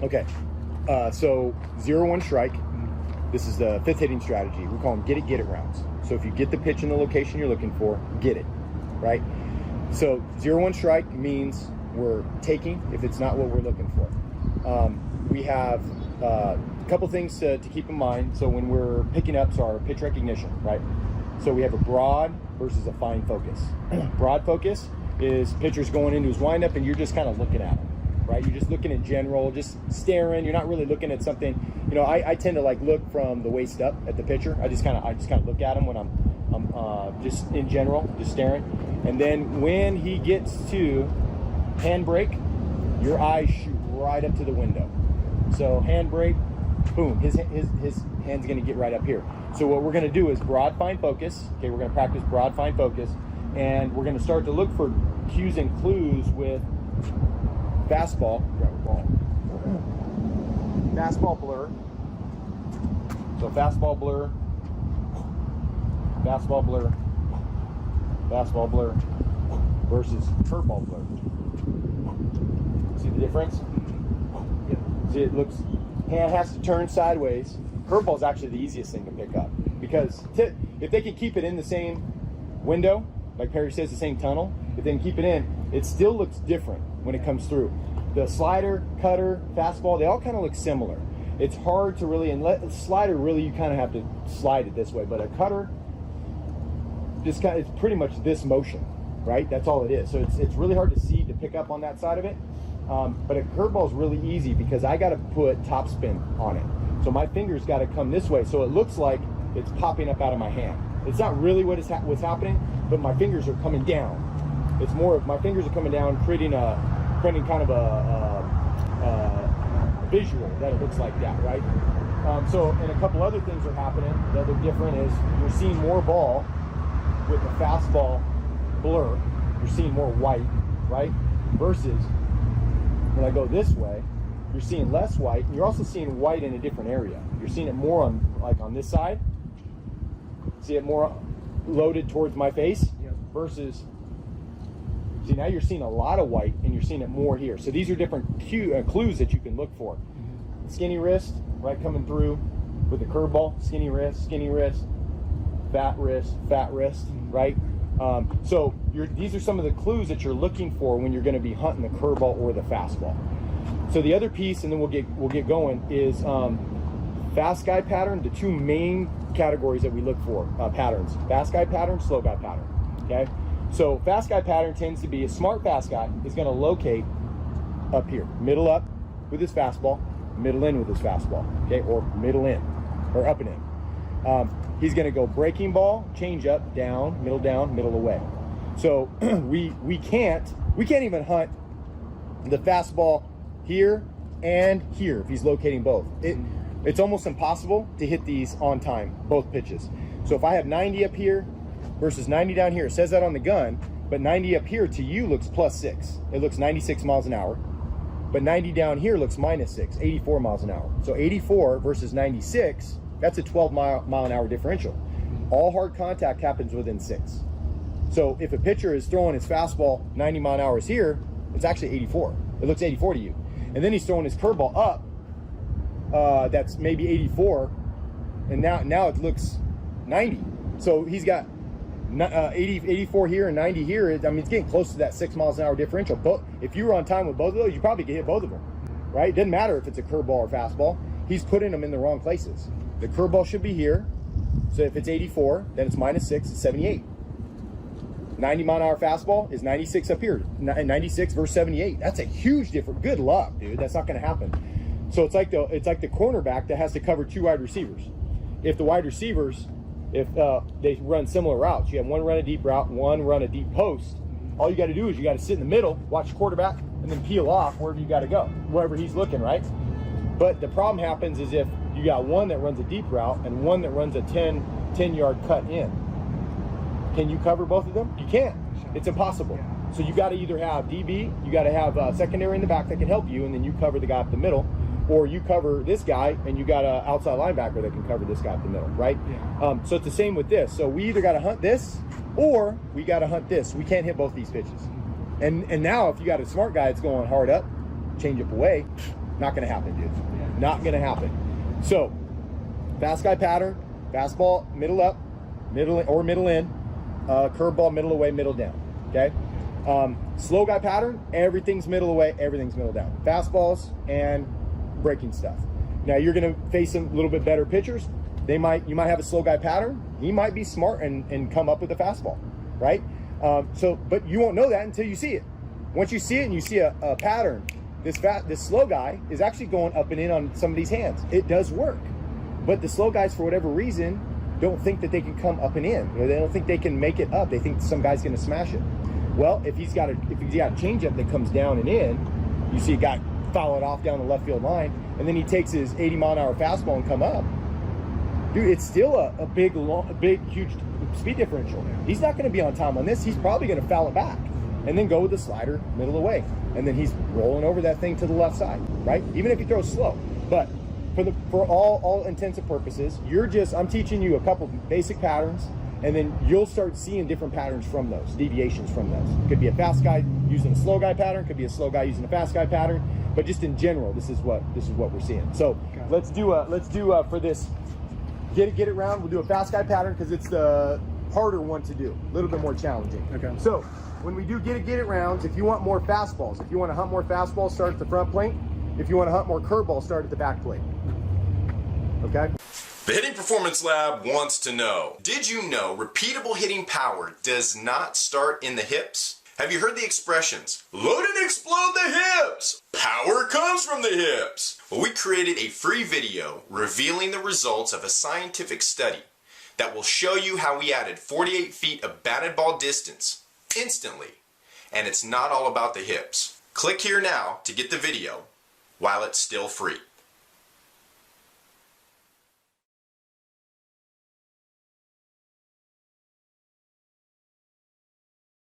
Okay, so 0-1 strike. This is the 5th hitting strategy. We call them get it rounds. So if you get the pitch in the location you're looking for, get it, right? So 0-1 strike means we're taking if it's not what we're looking for. We have a couple things to keep in mind. So when we're picking up, so our pitch recognition, right? So we have a broad versus a fine focus. Broad focus is pitcher's going into his windup and you're just kind of looking at him, right? You're just looking in general, just staring. You're not really looking at something. You know, I tend to like look from the waist up at the pitcher. I just kind of look at him when I'm just in general, just staring. And then when he gets to handbrake, your eyes shoot right up to the window. So handbrake, boom, his hand's gonna get right up here. So what we're gonna do is broad fine focus. Okay, we're gonna practice broad fine focus, and we're gonna start to look for cues and clues with fastball, fastball blur. So fastball blur, fastball blur, fastball blur versus curveball blur. See the difference? See, it looks, hand has to turn sideways. Curveball is actually the easiest thing to pick up because if they can keep it in the same window, like Perry says, the same tunnel, if they can keep it in, it still looks different when it comes through. The slider, cutter, fastball, they all kind of look similar. It's hard to really, and slider really, you kind of have to slide it this way, but a cutter, just kind of, it's pretty much this motion, right? That's all it is. So it's really hard to see, to pick up on that side of it. But a curveball is really easy because I got to put topspin on it. So my fingers got to come this way. So it looks like it's popping up out of my hand. It's not really what's happening, but my fingers are coming down. It's more of my fingers are coming down, creating kind of a visual that it looks like that, right? And a couple other things are happening that are different is you're seeing more ball with the fastball blur. You're seeing more white, right? Versus when I go this way, you're seeing less white, and you're also seeing white in a different area. You're seeing it more on this side. See it more loaded towards my face versus, see, now you're seeing a lot of white and you're seeing it more here. So these are different clues that you can look for. Skinny wrist, right, coming through with the curveball, skinny wrist, fat wrist, right? So these are some of the clues that you're looking for when you're going to be hunting the curveball or the fastball. So the other piece, and then we'll get going, is fast guy pattern. The two main categories that we look for, patterns: fast guy pattern, slow guy pattern. Okay, so fast guy pattern tends to be a smart fast guy is going to locate up here, middle up with his fastball, middle in with his fastball. Okay, or middle in, or up and in. He's going to go breaking ball, change up, down, middle away. So we can't even hunt the fastball here and here if he's locating both. It's almost impossible to hit these on time, both pitches. So if I have 90 up here versus 90 down here, it says that on the gun, but 90 up here to you looks +6. It looks 96 miles an hour. But 90 down here looks -6, 84 miles an hour. So 84 versus 96, that's a 12 mile an hour differential. All hard contact happens within 6. So if a pitcher is throwing his fastball 90 mile an hour here, it's actually 84. It looks 84 to you. And then he's throwing his curveball up, that's maybe 84, and now it looks 90. So he's got 84 here and 90 here. I mean, it's getting close to that 6 miles an hour differential. But if you were on time with both of those, you probably could hit both of them, right? It doesn't matter if it's a curveball or fastball. He's putting them in the wrong places. The curveball should be here. So if it's 84, then it's -6, it's 78. 90 mile an hour fastball is 96 up here, 96 versus 78. That's a huge difference. Good luck, dude. That's not going to happen. So it's like the cornerback that has to cover 2 wide receivers. If the wide receivers, if they run similar routes, you have one run a deep route, one run a deep post. All you got to do is you got to sit in the middle, watch the quarterback, and then peel off wherever you got to go, wherever he's looking, right? But the problem happens is if you got one that runs a deep route and one that runs a 10-yard cut in. Can you cover both of them? You can't. It's impossible. So you got to either have DB, you got to have a secondary in the back that can help you, and then you cover the guy up the middle, or you cover this guy and you got an outside linebacker that can cover this guy up the middle, right? Yeah. So it's the same with this. So we either got to hunt this or we got to hunt this. We can't hit both these pitches. And now if you got a smart guy that's going hard up, change up away, Not gonna happen, dude. Not gonna happen. So, fast guy pattern, fastball, middle up, middle or middle in, curveball, middle away, middle down, okay? Slow guy pattern, everything's middle away, everything's middle down. Fastballs and breaking stuff. Now you're gonna face some little bit better pitchers. You might have a slow guy pattern. He might be smart and come up with a fastball, right? But you won't know that until you see it. Once you see it and you see a pattern, this slow guy is actually going up and in on somebody's hands. It does work, but the slow guys, for whatever reason, don't think that they can come up and in. They don't think they can make it up. They think some guy's gonna smash it. Well, if he's got a changeup that comes down and in, you see a guy foul it off down the left field line, and then he takes his 80-mile-an-hour fastball and come up. Dude, it's still a big, huge speed differential. He's not going to be on time on this. He's probably going to foul it back and then go with the slider middle away. And then he's rolling over that thing to the left side, right? Even if he throws slow. But for all intents and purposes, I'm teaching you a couple basic patterns, and then you'll start seeing different patterns from those, deviations from those. Could be a fast guy using a slow guy pattern, could be a slow guy using a fast guy pattern, but just in general, this is what we're seeing. So let's do for this get it round. We'll do a fast guy pattern because it's the harder one to do, a little bit more challenging. Okay. So when we do get it rounds, if you want more fastballs, if you want to hunt more fastballs, start at the front plate. If you want to hunt more curveballs, start at the back plate. Okay. The Hitting Performance Lab wants to know, did you know repeatable hitting power does not start in the hips? Have you heard the expressions, load and explode the hips? Power comes from the hips. Well, we created a free video revealing the results of a scientific study that will show you how we added 48 feet of batted ball distance instantly. And it's not all about the hips. Click here now to get the video while it's still free.